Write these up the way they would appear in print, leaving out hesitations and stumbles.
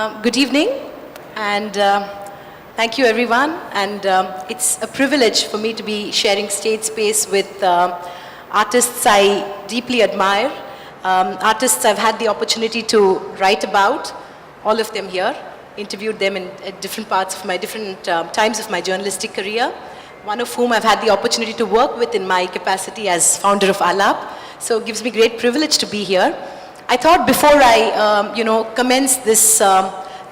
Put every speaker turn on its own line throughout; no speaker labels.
Good evening, and thank you everyone. And it's a privilege for me to be sharing stage space with artists I deeply admire, artists I've had the opportunity to write about, all of them here, interviewed them at different parts of my different times of my journalistic career, one of whom I've had the opportunity to work with in my capacity as founder of Alap. So it gives me great privilege to be here. I thought before I, commence this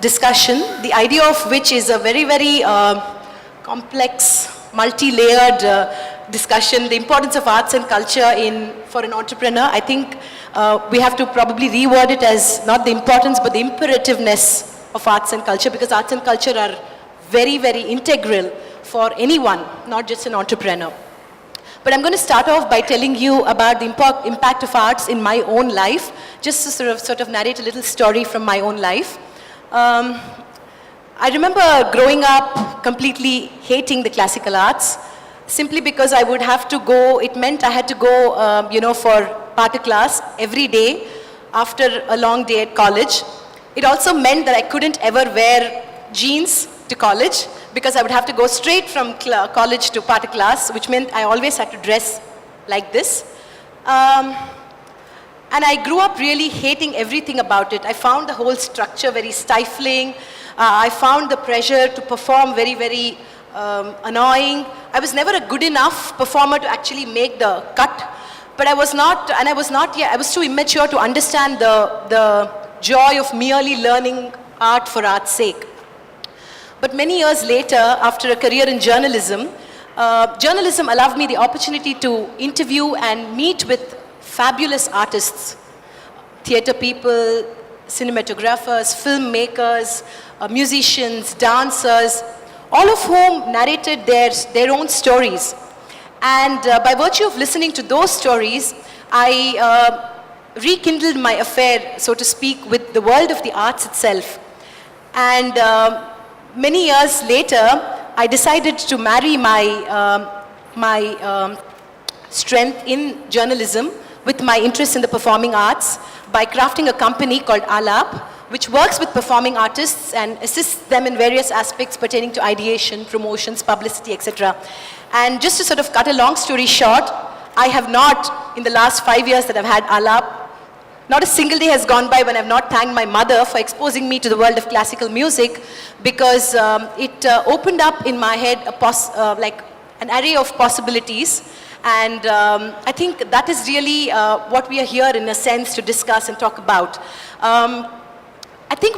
discussion, the idea of which is a very, very complex, multi-layered discussion, the importance of arts and culture for an entrepreneur. I think we have to probably reword it as not the importance, but the imperativeness of arts and culture, because arts and culture are very, very integral for anyone, not just an entrepreneur. But I'm going to start off by telling you about the impact of arts in my own life, just to sort of narrate a little story from my own life. I remember growing up completely hating the classical arts, simply because I would have to go, it meant I had to go, for Pata class every day after a long day at college. It also meant that I couldn't ever wear jeans to college, because I would have to go straight from college to Pata class, which meant I always had to dress like this. And I grew up really hating everything about it. I found the whole structure very stifling. I found the pressure to perform very, very annoying. I was never a good enough performer to actually make the cut. But I was too immature to understand the joy of merely learning art for art's sake. But many years later, after a career in journalism, journalism allowed me the opportunity to interview and meet with fabulous artists, theater people, cinematographers, filmmakers, musicians, dancers, all of whom narrated their own stories. And by virtue of listening to those stories, I rekindled my affair, so to speak, with the world of the arts itself. And many years later, I decided to marry my strength in journalism with my interest in the performing arts by crafting a company called Alap, which works with performing artists and assists them in various aspects pertaining to ideation, promotions, publicity, etc. And just to sort of cut a long story short, I have not, in the last 5 years that I've had Alap, not a single day has gone by when I've not thanked my mother for exposing me to the world of classical music, because it opened up in my head like an array of possibilities. And I think that is really what we are here, in a sense, to discuss and talk about. I think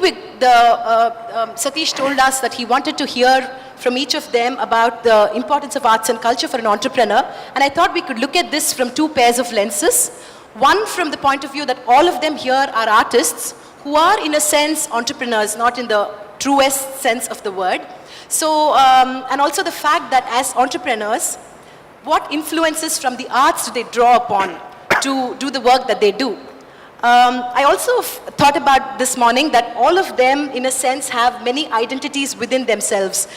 Satish told us that he wanted to hear from each of them about the importance of arts and culture for an entrepreneur. And I thought we could look at this from two pairs of lenses. One, from the point of view that all of them here are artists who are, in a sense, entrepreneurs, not in the truest sense of the word. So, and also the fact that as entrepreneurs, what influences from the arts do they draw upon to do the work that they do? I also thought about this morning that all of them, in a sense, have many identities within themselves.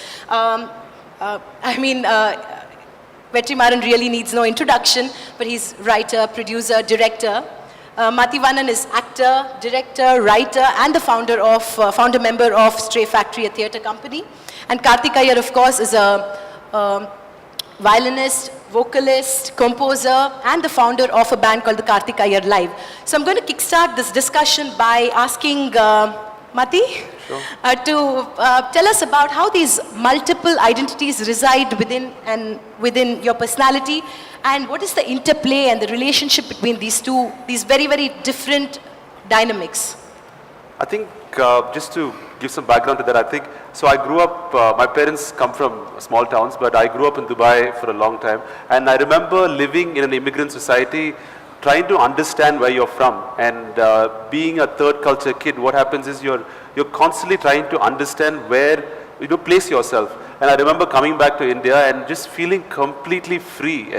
Vetrimaran really needs no introduction, but he's writer, producer, director. Mathivanan is actor, director, writer, and the founder member of Stray Factory, a theater company. And Karthik Iyer, of course, is a violinist, vocalist, composer, and the founder of a band called the Karthik Iyer Live. So I'm going to kickstart this discussion by asking Mati to tell us about how these multiple identities reside within your personality, and what is the interplay and the relationship between these very, very different dynamics.
I think just to give some background to that, so I grew up, my parents come from small towns, but I grew up in Dubai for a long time, and I remember living in an immigrant society, trying to understand where you're from. And being a third culture kid, what happens is you're constantly trying to understand where you place yourself. And I remember coming back to India and just feeling completely free,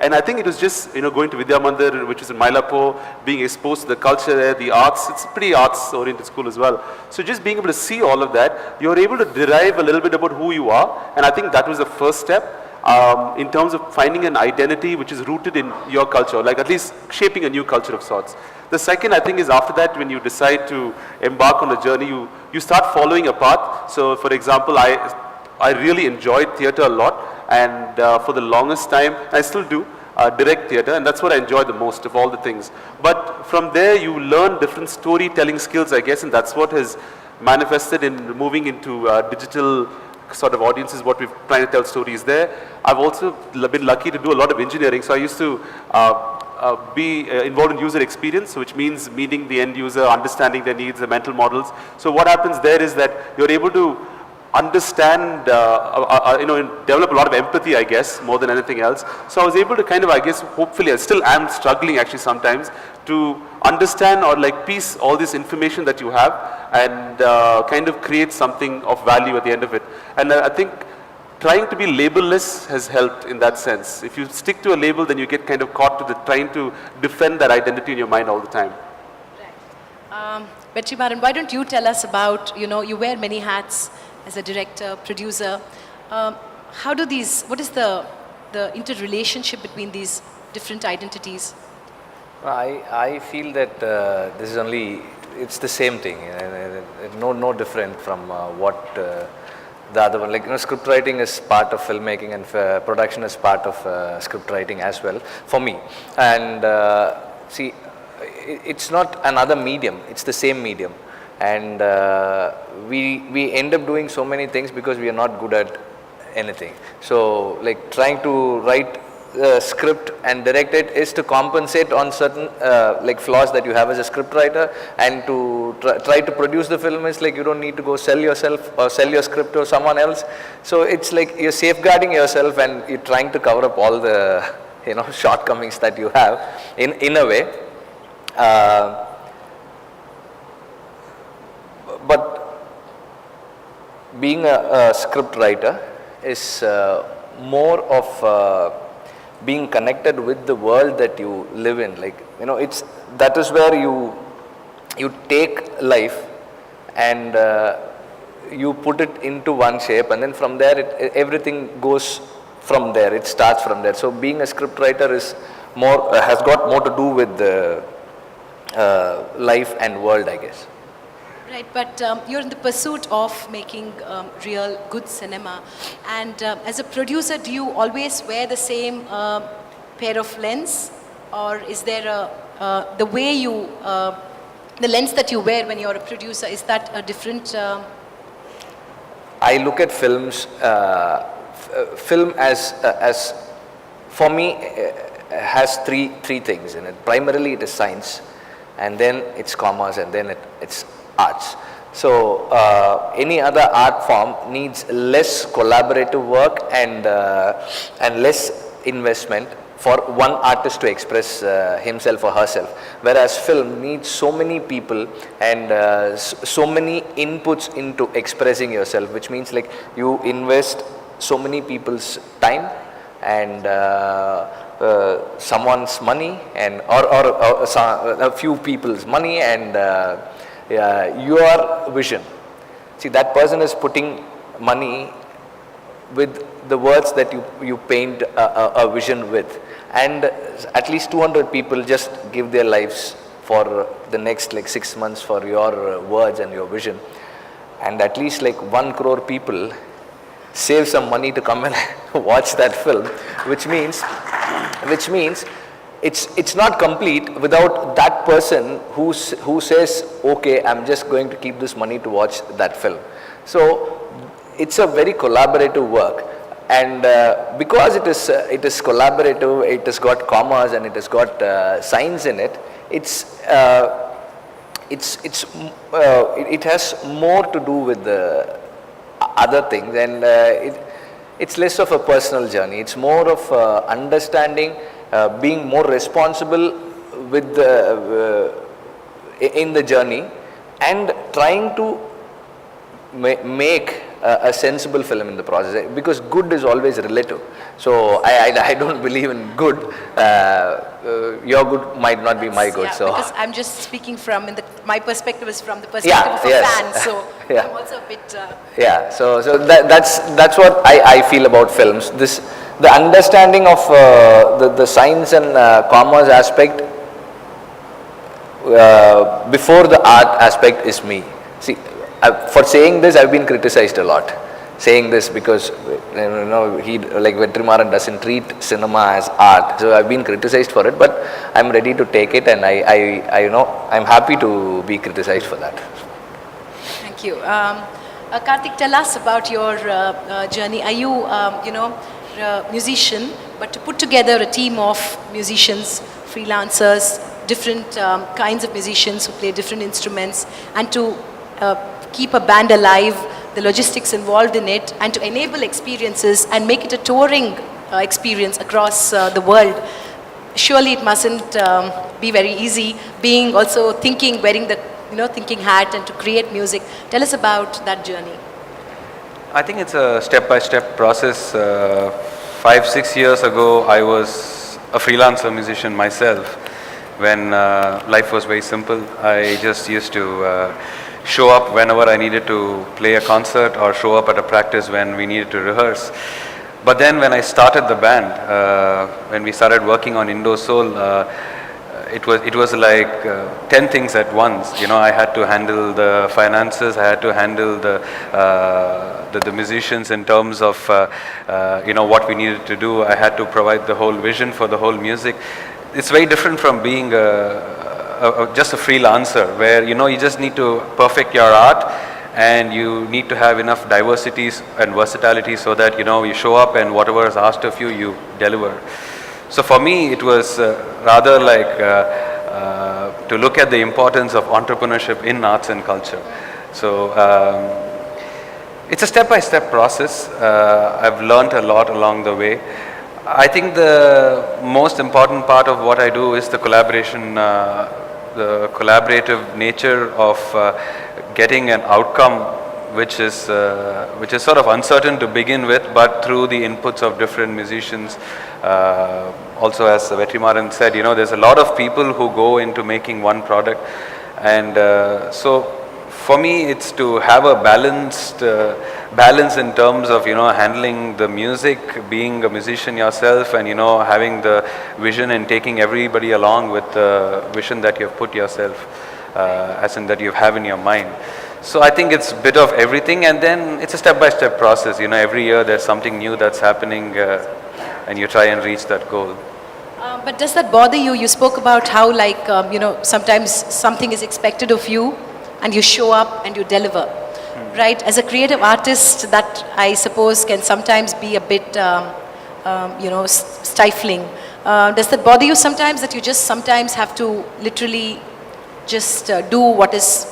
and I think it was just, going to Vidya Mandir, which is in Mylapore, being exposed to the culture there, the arts. It's a pretty arts-oriented school as well. So just being able to see all of that, you're able to derive a little bit about who you are, and I think that was the first step. in terms of finding an identity which is rooted in your culture, like at least shaping a new culture of sorts. The second, I think, is after that, when you decide to embark on a journey, you start following a path. So, for example, I really enjoyed theatre a lot, and for the longest time, I still do, direct theatre, and that's what I enjoy the most of all the things. But from there, you learn different storytelling skills, I guess, and that's what has manifested in moving into digital sort of audiences, what we've trying to tell stories there. I've also been lucky to do a lot of engineering, so I used to be involved in user experience, which means meeting the end user, understanding their needs, the mental models. So what happens there is that you're able to understand, develop a lot of empathy, I guess, more than anything else. So I was able to kind of, I guess, hopefully, I still am struggling actually sometimes to understand or like piece all this information that you have and kind of create something of value at the end of it. And I think trying to be labelless has helped in that sense. If you stick to a label, then you get kind of caught to the trying to defend that identity in your mind all the time.
Vetrimaran, why don't you tell us about, you wear many hats as a director, producer. What is the interrelationship between these different identities?
I feel that this is it's the same thing, no different from what the other one. Like, script writing is part of filmmaking, and production is part of script writing as well for me. And see, it's not another medium, it's the same medium. And we end up doing so many things because we are not good at anything. So, like, trying to write a script and direct it is to compensate on certain like flaws that you have as a script writer, and to try to produce the film is like you don't need to go sell yourself or sell your script to someone else. So it's like you're safeguarding yourself and you're trying to cover up all the shortcomings that you have in a way. But being a script writer is more of being connected with the world that you live in. Like, that is where you take life and you put it into one shape, and then from there everything goes from there. It starts from there. So being a script writer is more has got more to do with the life and world, I guess.
Right, but you're in the pursuit of making real good cinema, and as a producer, do you always wear the same pair of lens, or is there the way you, the lens that you wear when you're a producer, is that a different?
I look at films, film as for me has three things in it. Primarily, it is science, and then it's commerce, and then it's arts. So any other art form needs less collaborative work and less investment for one artist to express himself or herself, whereas film needs so many people and so many inputs into expressing yourself, which means like you invest so many people's time and someone's money and or a few people's money and your vision. See, that person is putting money with the words that you paint a vision with, and at least 200 people just give their lives for the next 6 months for your words and your vision, and at least 1 crore people save some money to come and watch that film, which means it's not complete without that person who says, okay, I'm just going to keep this money to watch that film. So it's a very collaborative work, and because it is collaborative, it has got commerce and it has got science in it. It has more to do with the other things, and it's less of a personal journey. It's more of understanding, being more responsible with in the journey, and trying to make a sensible film in the process, because good is always relative. So I don't believe in good. Your good might not be my good.
Yeah,
So
because I'm just speaking from, my perspective is from the perspective of a
yes.
fan, so
Yeah.
I'm also a bit...
yeah, so that's what I feel about films. The understanding of the science and commerce aspect before the art aspect is me. See, for saying this, I've been criticized a lot. Saying this because he, like Vetrimaran, doesn't treat cinema as art. So I've been criticized for it, but I'm ready to take it, and I'm happy to be criticized for that.
Thank you. Karthik, tell us about your journey. Are you, a musician, but to put together a team of musicians, freelancers, different kinds of musicians who play different instruments, and to keep a band alive, the logistics involved in it, and to enable experiences and make it a touring experience across the world. Surely it mustn't be very easy, being also thinking, wearing the thinking hat, and to create music. Tell us about that journey.
I think it's a step-by-step process. 5-6 years ago, I was a freelancer musician myself. When life was very simple, I just used to show up whenever I needed to play a concert, or show up at a practice when we needed to rehearse. But then when I started the band, when we started working on Indo Soul, it was like 10 things at once. I had to handle the finances, I had to handle the musicians in terms of what we needed to do. I had to provide the whole vision for the whole music. It's very different from being just a freelancer, where you just need to perfect your art, and you need to have enough diversities and versatility so that you show up, and whatever is asked of you, you deliver. So for me, it was rather like to look at the importance of entrepreneurship in arts and culture. So it's a step-by-step process. I've learned a lot along the way. I think the most important part of what I do is the collaboration, the collaborative nature of getting an outcome which is sort of uncertain to begin with, but through the inputs of different musicians. Also, as Vetrimaran said, there's a lot of people who go into making one product, and so for me, it's to have a balance in terms of handling the music, being a musician yourself, and having the vision and taking everybody along with the vision that you've put yourself, as in that you have in your mind. So I think it's a bit of everything, and then it's a step-by-step process. Every year there's something new that's happening, and you try and reach that goal.
But does that bother you? You spoke about how, like, sometimes something is expected of you, and you show up and you deliver, right? As a creative artist, that I suppose can sometimes be a bit, stifling. Does that bother you sometimes, that you just sometimes have to literally just do what is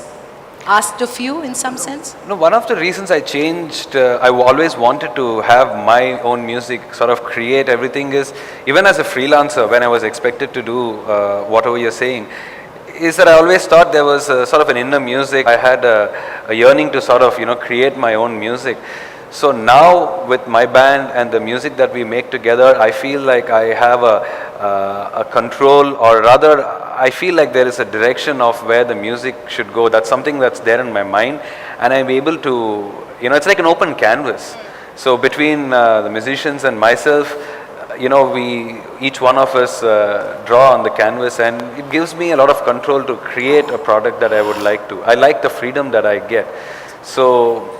asked of you in some sense?
No, one of the reasons I changed, I always wanted to have my own music, sort of create everything, is even as a freelancer, when I was expected to do whatever you're saying, is that I always thought there was sort of an inner music. I had a yearning to sort of create my own music. So now with my band and the music that we make together, I feel like I have a control, or rather I feel like there is a direction of where the music should go. That's something that's there in my mind, and I'm able to, it's like an open canvas. So between the musicians and myself, each one of us draw on the canvas, and it gives me a lot of control to create a product that I would like to. I like the freedom that I get. So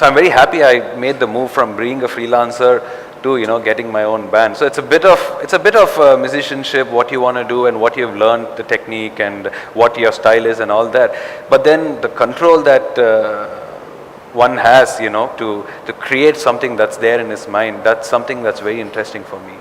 I'm very happy I made the move from being a freelancer to getting my own band. So it's a bit of musicianship, what you want to do and what you've learned, the technique and what your style is and all that. But then the control that one has, to create something that's there in his mind, that's something that's very interesting for me.